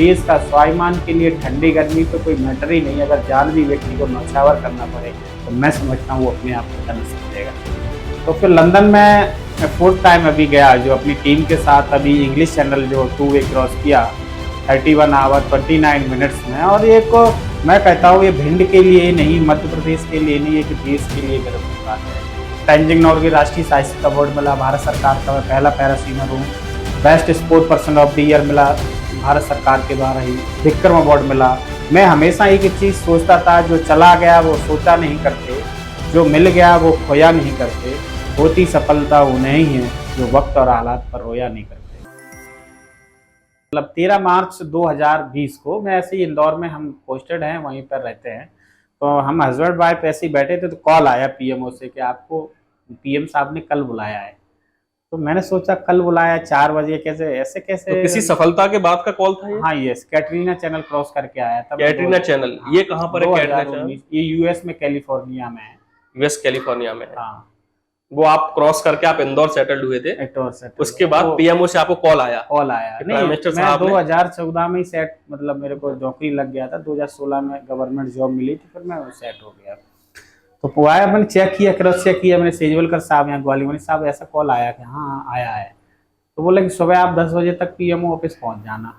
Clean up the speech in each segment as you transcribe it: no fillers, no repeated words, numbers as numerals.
देश का स्वाभिमान के लिए ठंडी गर्मी तो कोई मैटर ही नहीं। अगर जान भी व्यक्ति को नौछावर करना पड़े तो मैं समझता हूँ वो अपने आप को कर समझेगा। तो फिर लंदन में फोर्थ टाइम अभी गया, जो अपनी टीम के साथ अभी इंग्लिश चैनल जो 2 वे क्रॉस किया 31 आवर 29 मिनट्स में। और ये को मैं कहता हूँ ये भिंड के लिए नहीं, मध्य प्रदेश के लिए नहीं, एक देश के लिए गर्व की बात है। तेंजिंग नॉर्गे राष्ट्रीय साहित्यिक अवार्ड मिला भारत सरकार का, मैं पहला पैरा स्विमर हूँ। Best sport person of the year मिला भारत सरकार के द्वारा ही। विक्रम अवार्ड मिला। मैं हमेशा एक चीज़ सोचता था, जो चला गया वो सोचा नहीं करते, जो मिल गया वो खोया नहीं करते, होती सफलता उन्हें ही है जो वक्त और हालात पर रोया नहीं करते। मतलब 13 मार्च 2020 को मैं ऐसे ही इंदौर में, हम पोस्टेड हैं वहीं पर रहते हैं, तो हम हस्बैंड वाइफ ऐसे ही बैठे थे तो कॉल आया पीएमओ से कि आपको पीएम साहब ने कल बुलाया है। तो मैंने सोचा कल बुलाया 4 बजे, कैसे ऐसे कैसे। तो किसी सफलता के बाद का कॉल था ये? हाँ यस, कैटरीना चैनल क्रॉस करके आया था। कैटरीना चैनल, ये कहाँ पर है कैटरीना चैनल? ये यूएस में कैलिफोर्निया में है। यूएस कैलिफोर्निया में है। हाँ, वो आप क्रॉस करके आप इंदौर सेटल्ड हुए थे। उसके बाद पीएमओ से आपको कॉल आया? नहीं, मैं 2014 में ही सेट, मतलब मेरे को नौकरी लग गया था, 2016 में गवर्नमेंट जॉब मिली थी, फिर मैं सेट हो गया। तो आया, मैंने चेक किया, क्रॉस चेक किया मैंने, सेजवलकर साहब यहाँ ग्वालियर साहब ऐसा कॉल आया कि हाँ आया है। तो बोला कि सुबह आप 10 बजे तक पीएमओ ऑफिस पहुँच जाना।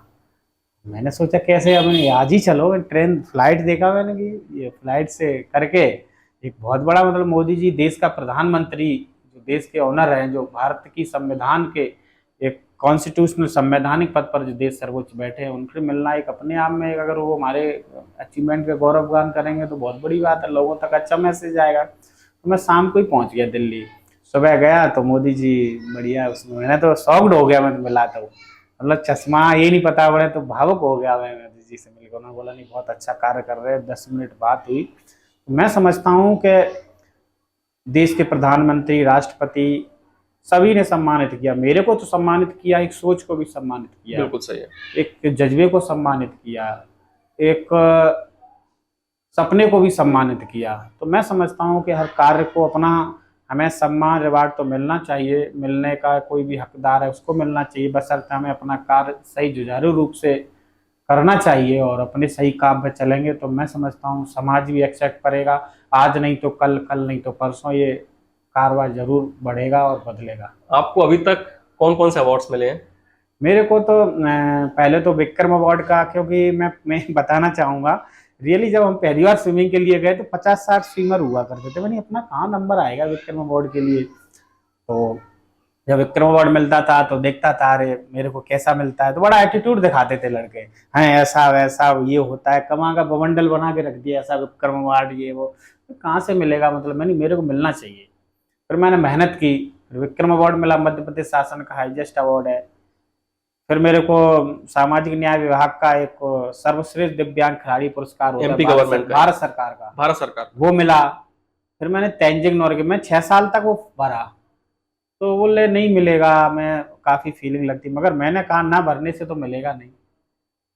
मैंने सोचा कैसे, अब मैंने आज ही चलो, ट्रेन फ्लाइट देखा मैंने कि ये फ्लाइट से करके एक बहुत बड़ा, मतलब मोदी जी देश का प्रधानमंत्री, जो देश के ऑनर हैं, जो भारत की संविधान के एक कॉन्स्टिट्यूशनल संवैधानिक पद पर जो देश सर्वोच्च बैठे हैं, उनसे मिलना एक अपने आप में, अगर वो हमारे अचीवमेंट का गौरवगान करेंगे तो बहुत बड़ी बात है, लोगों तक अच्छा मैसेज आएगा। तो मैं शाम को ही पहुंच गया दिल्ली। सुबह गया तो मोदी जी बढ़िया, उसमें मैंने तो शॉक्ड हो गया, मैं मिला था, मतलब चश्मा ये नहीं पता पड़े तो भावुक हो गया मैं मोदी जी से मिलकर। उन्होंने बोला नहीं बहुत अच्छा कार्य कर रहे हैं। 10 मिनट बात हुई। मैं समझता हूँ कि देश के प्रधानमंत्री, राष्ट्रपति सभी ने सम्मानित किया। मेरे को तो सम्मानित किया, एक सोच को भी सम्मानित किया, बिल्कुल सही है, एक जज्बे को सम्मानित किया, एक सपने को भी सम्मानित किया। तो मैं समझता हूँ कि हर कार्य को अपना, हमें सम्मान रिवार्ड तो मिलना चाहिए, मिलने का कोई भी हकदार है उसको मिलना चाहिए, बशर्ते हमें अपना कार्य सही जुझारू रूप से करना चाहिए और अपने सही काम पे चलेंगे तो मैं समझता हूँ समाज भी एक्सेप्ट करेगा। आज नहीं तो कल, कल नहीं तो परसों ये कारवां जरूर बढ़ेगा और बदलेगा। आपको अभी तक कौन कौन से अवार्ड्स मिले हैं? मेरे को तो पहले तो विक्रम अवार्ड का, क्योंकि मैं बताना चाहूँगा रियली, जब हम पहली बार स्विमिंग के लिए गए तो 50-60 स्विमर हुआ करते थे। मैंने अपना कहाँ नंबर आएगा विक्रम अवार्ड के लिए। तो जब विक्रम अवार्ड मिलता था तो देखता था अरे मेरे को कैसा मिलता है, तो बड़ा एटीट्यूड दिखाते थे लड़के, हैं ऐसा वैसा ये होता है, कमा का बवंडल बना के रख दिया, ऐसा विक्रम अवार्ड ये वो, तो कहाँ से मिलेगा, मतलब मैंने, मेरे को मिलना चाहिए। फिर मैंने मेहनत की, फिर विक्रम अवार्ड मिला, मध्य प्रदेश शासन का हाईएस्ट अवार्ड है। फिर मेरे को सामाजिक न्याय विभाग का एक सर्वश्रेष्ठ दिव्यांग खिलाड़ी पुरस्कार होता एमपी गवर्नमेंट का, भारत सरकार का, भारत सरकार, वो मिला। फिर मैंने तेंजिंग नॉर्गे में 6 साल तक वो भरा, तो बोले नहीं मिलेगा, मैं काफ़ी फीलिंग लगती, मगर मैंने कहा ना भरने से तो मिलेगा नहीं।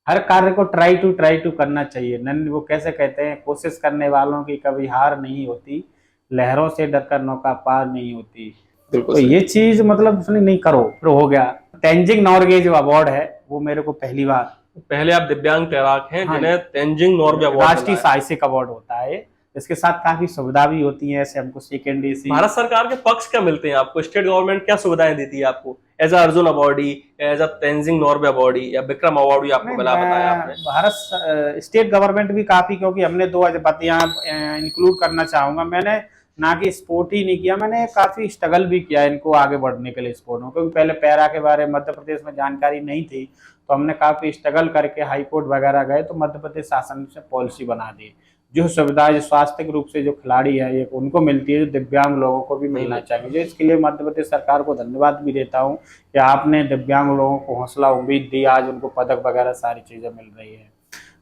हर कार्य को ट्राई टू करना चाहिए। नन वो कैसे कहते हैं, कोशिश करने वालों की कभी हार नहीं होती, लहरों से डरकर नौका पार नहीं होती। तो ये चीज़ मतलब नहीं करो, फिर हो गया। तेंजिंग नॉर्गे जो अवार्ड है वो मेरे को पहली बार, पहले आप दिव्यांग तैराक हैं हाँ, जिन्हें तेंजिंग नॉर्गे अवार्ड, राष्ट्रीय साहसिक अवार्ड होता है। इसके साथ काफी सुविधा भी होती है, ऐसे हमको सेकेंड एसी। भारत सरकार के पक्ष क्या मिलते हैं आपको? स्टेट गवर्नमेंट क्या सुविधाएं देती है आपको? As a Arjun awardee, as a Tenzing Norgay awardee या विक्रम अवार्डी आपको मिला, बताया आपने? भारत स्टेट गवर्नमेंट भी काफी, क्योंकि हमने 2 बात यहाँ इंक्लूड करना चाहूंगा, मैंने ना कि स्पोर्ट ही नहीं किया, मैंने काफी स्ट्रगल भी किया इनको आगे बढ़ने के लिए स्पोर्ट में, क्योंकि पहले पैरा के बारे में मध्य प्रदेश में जानकारी नहीं थी, तो हमने काफी स्ट्रगल करके हाई कोर्ट वगैरह गए, तो मध्य प्रदेश शासन से पॉलिसी बना दी, जो सुविधा जो स्वास्थ्य रूप से जो खिलाड़ी है ये उनको मिलती है, जो दिव्यांग लोगों को भी मिलना चाहिए। जो इसके लिए मध्य प्रदेश सरकार को धन्यवाद भी देता हूँ कि आपने दिव्यांग लोगों को हौसला उम्मीद दी, आज उनको पदक वगैरह सारी चीजें मिल रही है।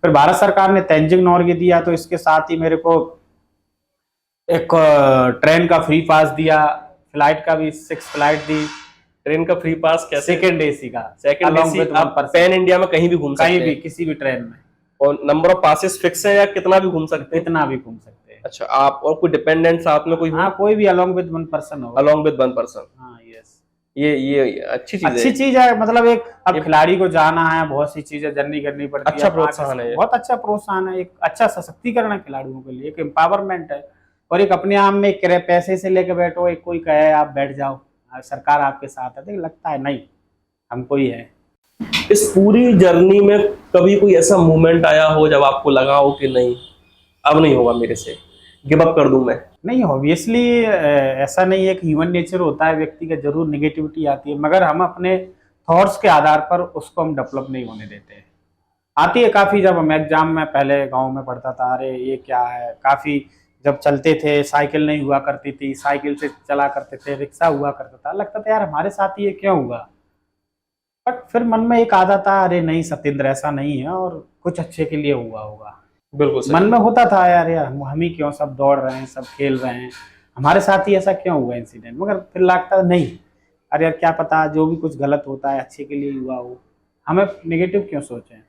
फिर भारत सरकार ने तेंजिंग नॉर्गे दिया, तो इसके साथ ही मेरे को एक ट्रेन का फ्री पास दिया, फ्लाइट का भी 6 फ्लाइट दी। ट्रेन का फ्री पास कैसे? सेकेंड एसी का, सेकेंड एसी, आप पैन इंडिया में कहीं भी घूम सकते हैं, कहीं भी किसी भी ट्रेन में। और नंबर ऑफ पासेस फिक्स है या कितना भी घूम सकते हैं? कितना भी घूम सकते हैं। अच्छा, आप और कोई डिपेंडेंट साथ में कोई? हाँ, कोई भी अलोंग विद 1 पर्सन हो। अलोंग विद 1 पर्सन, हाँ यस। ये अच्छी चीज अच्छी है। चीज है, मतलब एक अब खिलाड़ी को जाना है, बहुत सी चीजें जर्नी करनी पड़ती है, अच्छा प्रोत्साहन है ये। बहुत अच्छा प्रोत्साहन है, एक अच्छा सशक्तिकरण है खिलाड़ियों के लिए, एक एम्पावरमेंट है। और एक अपने आप में पैसे से लेके बैठो, एक कोई कहे आप बैठ जाओ, सरकार आपके साथ है, तो लगता है नहीं हमको ही है। इस पूरी जर्नी में कभी कोई ऐसा मोमेंट आया हो जब आपको लगा हो कि नहीं अब नहीं होगा मेरे से, गिव अप कर दूं मैं? नहीं, ऑब्वियसली ऐसा नहीं है कि ह्यूमन नेचर होता है व्यक्ति का, जरूर निगेटिविटी आती है, मगर हम अपने थॉट्स के आधार पर उसको हम डेवलप नहीं होने देते। आती है काफी, जब हम एग्जाम में पहले गांव में पढ़ता था, अरे ये क्या है, काफी जब चलते थे, साइकिल नहीं हुआ करती थी, साइकिल से चला करते थे, रिक्शा हुआ करता था, लगता था यार हमारे साथ ये क्यों हुआ। बट फिर मन में एक आता था, अरे नहीं सत्येंद्र ऐसा नहीं है, और कुछ अच्छे के लिए हुआ होगा। बिल्कुल सही। मन में होता था यार यार हम ही क्यों, सब दौड़ रहे हैं, सब खेल रहे हैं, हमारे साथ ही ऐसा क्यों हुआ इंसिडेंट। मगर फिर लगता नहीं, अरे यार क्या पता जो भी कुछ गलत होता है अच्छे के लिए हुआ हो, हमें नेगेटिव क्यों सोचें।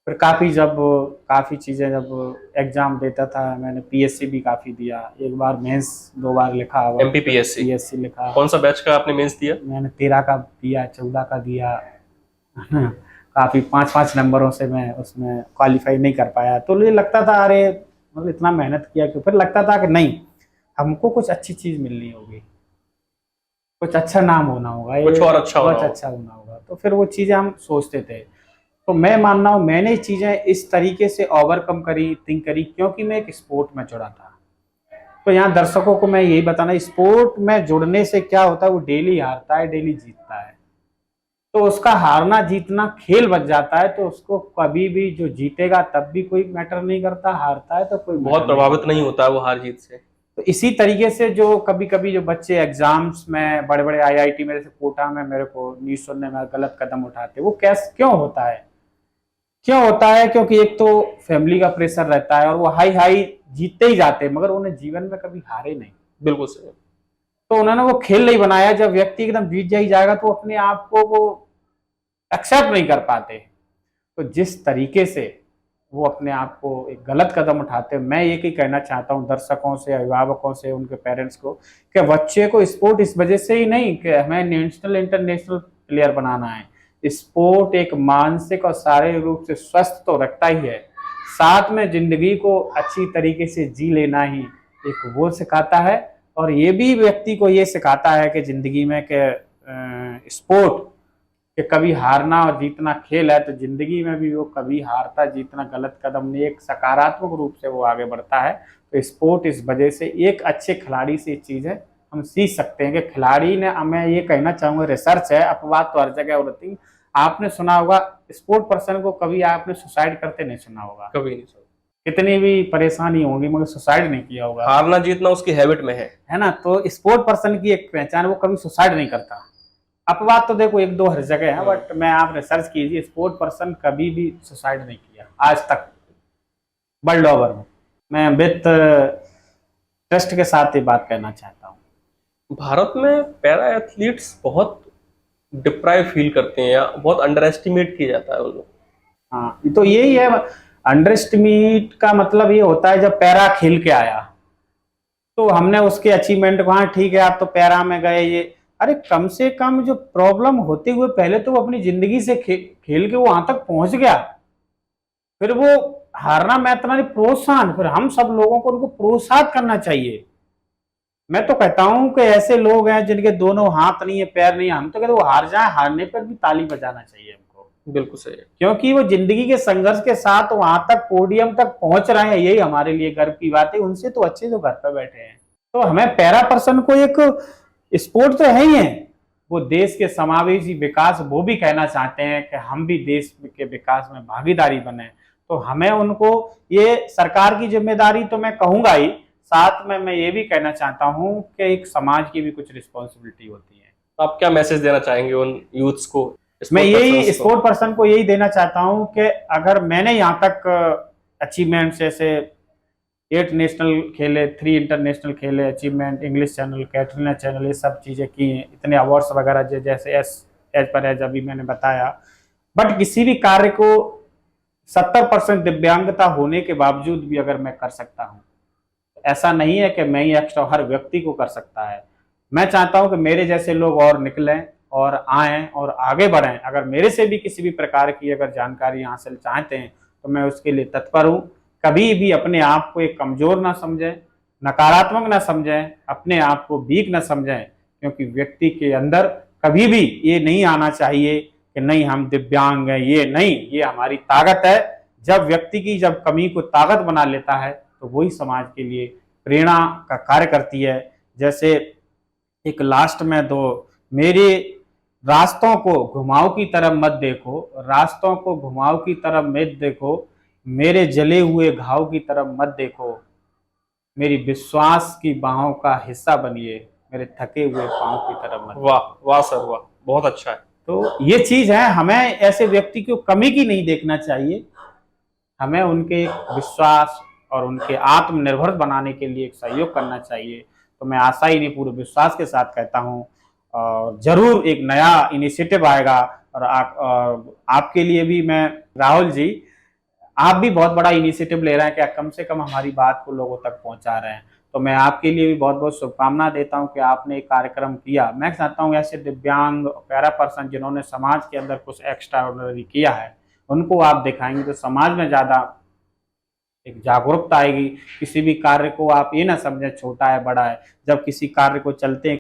फिर काफ़ी चीज़ें जब एग्ज़ाम देता था, मैंने पीएससी भी काफ़ी दिया, एक बार मेंस 2 बार लिखा हुआ, एमपीपीएससी पीएससी लिखा। कौन सा बैच का आपने मेंस दिया? मैंने 13 का दिया, 14 का दिया। काफ़ी 5-5 नंबरों से मैं उसमें क्वालिफाई नहीं कर पाया, तो मुझे लगता था अरे मतलब इतना मेहनत किया क्यों। फिर लगता था कि नहीं, हमको कुछ अच्छी चीज़ मिलनी होगी, कुछ अच्छा नाम होना होगा, कुछ और अच्छा होना कुछ होगा। अच्छा होना होगा। तो फिर वो चीज़ें हम सोचते थे। तो मैं मान रहा हूँ मैंने चीज़ें इस तरीके से ओवरकम करी, थिंक करी, क्योंकि मैं एक स्पोर्ट में जुड़ा था। तो यहाँ दर्शकों को मैं यही बताना, स्पोर्ट में जुड़ने से क्या होता है, वो डेली हारता है, डेली जीतता है, तो उसका हारना जीतना खेल बच जाता है, तो उसको कभी भी जो जीतेगा तब भी कोई मैटर नहीं करता, हारता है तो कोई बहुत प्रभावित नहीं होता है वो हार जीत से। तो इसी तरीके से जो कभी कभी जो बच्चे एग्जाम्स में, बड़े बड़े आईआईटी में, जैसे कोटा में मेरे को न्यूज सुनने में गलत कदम उठाते, वो कैसे क्यों होता है, क्योंकि एक तो फैमिली का प्रेशर रहता है, और वो हाई हाई जीतते ही जाते हैं, मगर उन्हें जीवन में कभी हारे नहीं। बिल्कुल सही। तो उन्होंने वो खेल नहीं बनाया। जब व्यक्ति एकदम जीत जा ही जाएगा तो अपने आप को वो एक्सेप्ट नहीं कर पाते। तो जिस तरीके से वो अपने आप को एक गलत कदम उठाते हैं, मैं एक ही कहना चाहता हूँ दर्शकों से, अभिभावकों से, उनके पेरेंट्स को, कि बच्चे को स्पोर्ट इस वजह से ही नहीं कि हमें नेशनल इंटरनेशनल प्लेयर बनाना है, स्पोर्ट एक मानसिक और शारीरिक रूप से स्वस्थ तो रखता ही है, साथ में जिंदगी को अच्छी तरीके से जी लेना ही एक वो सिखाता है। और ये भी व्यक्ति को ये सिखाता है कि जिंदगी में कि स्पोर्ट कि कभी हारना और जीतना खेल है, तो जिंदगी में भी वो कभी हारता जीतना गलत कदम नहीं, एक सकारात्मक रूप से वो आगे बढ़ता है। तो स्पोर्ट इस वजह से एक अच्छे खिलाड़ी से चीज़ है, हम सीख सकते हैं कि खिलाड़ी ने, मैं ये कहना चाहूँगा, रिसर्च है, अपवाद तो हर जगह होती है। आपने सुना होगा स्पोर्ट पर्सन को कभी आपने सुसाइड करते नहीं सुना होगा, कभी नहीं सुना। कितनी भी परेशानी होगी मगर सुसाइड नहीं किया होगा। हारना जीतना उसकी हैबिट में है ना। तो स्पोर्ट पर्सन की एक पहचान, वो कभी सुसाइड नहीं करता। अपवाद तो देखो 1-2 हर जगह है, बट मैं आप रिसर्च कीजिए, स्पोर्ट पर्सन कभी भी सुसाइड नहीं किया आज तक वर्ल्ड ओवर में। मैं विद ट्रस्ट के साथ ये बात कहना चाहता हूँ। भारत में पैरा एथलीट्स बहुत डिप्राइव फील करते हैं या बहुत अंडर एस्टिमेट किया जाता है वो लोग। हाँ, तो यही है, अंडर एस्टिमेट का मतलब ये होता है जब पैरा खेल के आया तो हमने उसके अचीवमेंट को, हाँ ठीक है आप तो पैरा में गए, ये अरे कम से कम जो प्रॉब्लम होते हुए पहले तो वो अपनी जिंदगी से खेल के वो वहां तक पहुंच गया, फिर वो हारना मैतना नहीं, प्रोत्साहन, फिर हम सब लोगों को उनको प्रोत्साहित करना चाहिए। मैं तो कहता हूं कि ऐसे लोग हैं जिनके दोनों हाथ नहीं है, पैर नहीं है, हम तो कहते वो हार जाए, हारने पर भी ताली बजाना चाहिए हमको। बिल्कुल सही है। क्योंकि वो जिंदगी के संघर्ष के साथ वहां तक पोडियम तक पहुंच रहे हैं, यही हमारे लिए गर्व की बात है। उनसे तो अच्छे जो घर पर बैठे हैं। तो हमें पैरा पर्सन को एक स्पोर्ट तो है ही है, वो देश के समावेशी विकास, वो भी कहना चाहते हैं कि हम भी देश के विकास में भागीदारी बने। तो हमें उनको, ये सरकार की जिम्मेदारी तो मैं कहूंगा ही, साथ में मैं ये भी कहना चाहता हूं कि एक समाज की भी कुछ रिस्पॉन्सिबिलिटी होती है। तो आप क्या मैसेज देना चाहेंगे उन यूथ्स को? मैं यही स्पोर्ट पर्सन को यही देना चाहता हूं कि अगर मैंने यहाँ तक अचीवमेंट जैसे 8 नेशनल खेले, 3 इंटरनेशनल खेले, achievement, English channel, Katrina channel, ये सब चीज़ें की हैं, इतने अवार्ड्स वगैरह जैसे एज अभी मैंने बताया, बट किसी भी कार्य को 70% दिव्यांगता होने के बावजूद भी अगर मैं कर सकता हूँ, ऐसा नहीं है कि मैं ही एक्स्ट्रा, हर व्यक्ति को कर सकता है। मैं चाहता हूं कि मेरे जैसे लोग और निकलें और आएं और आगे बढ़ें। अगर मेरे से भी किसी भी प्रकार की अगर जानकारी हासिल चाहते हैं तो मैं उसके लिए तत्पर हूं। कभी भी अपने आप को एक कमजोर ना समझें, नकारात्मक ना समझें, अपने आप को वीक ना समझें, क्योंकि व्यक्ति के अंदर कभी भी ये नहीं आना चाहिए कि नहीं हम दिव्यांग हैं, ये नहीं, ये हमारी ताकत है। जब व्यक्ति की जब कमी को ताकत बना लेता है तो वही समाज के लिए प्रेरणा का कार्य करती है। जैसे एक लास्ट में दो, मेरे रास्तों को घुमाव की तरफ मत देखो, रास्तों को घुमाव की तरफ मत देखो, मेरे जले हुए घाव की तरफ मत देखो, मेरी विश्वास की बाहों का हिस्सा बनिए, मेरे थके हुए पांव की तरफ मत। वाह वाह सर वाह, बहुत अच्छा है। तो ये चीज है, हमें ऐसे व्यक्ति को कमी की नहीं देखना चाहिए, हमें उनके विश्वास और उनके आत्मनिर्भर बनाने के लिए एक सहयोग करना चाहिए। तो मैं आशा ही नहीं पूरे विश्वास के साथ कहता हूँ और जरूर एक नया इनिशिएटिव आएगा। और आपके लिए भी मैं, राहुल जी, आप भी बहुत बड़ा इनिशिएटिव ले रहे हैं कि कम से कम हमारी बात को लोगों तक पहुंचा रहे हैं। तो मैं आपके लिए भी बहुत बहुत शुभकामना देता हूं कि आपने एक कार्यक्रम किया। मैं चाहता हूं ऐसे दिव्यांग पैरा पर्सन जिन्होंने समाज के अंदर कुछ एक्स्ट्रा ऑर्डिनरी किया है उनको आप दिखाएंगे तो समाज में ज्यादा एक जागरूकता आएगी। किसी भी कार्य को आप ये ना समझें छोटा है बड़ा है, जब किसी कार्य को चलते हैं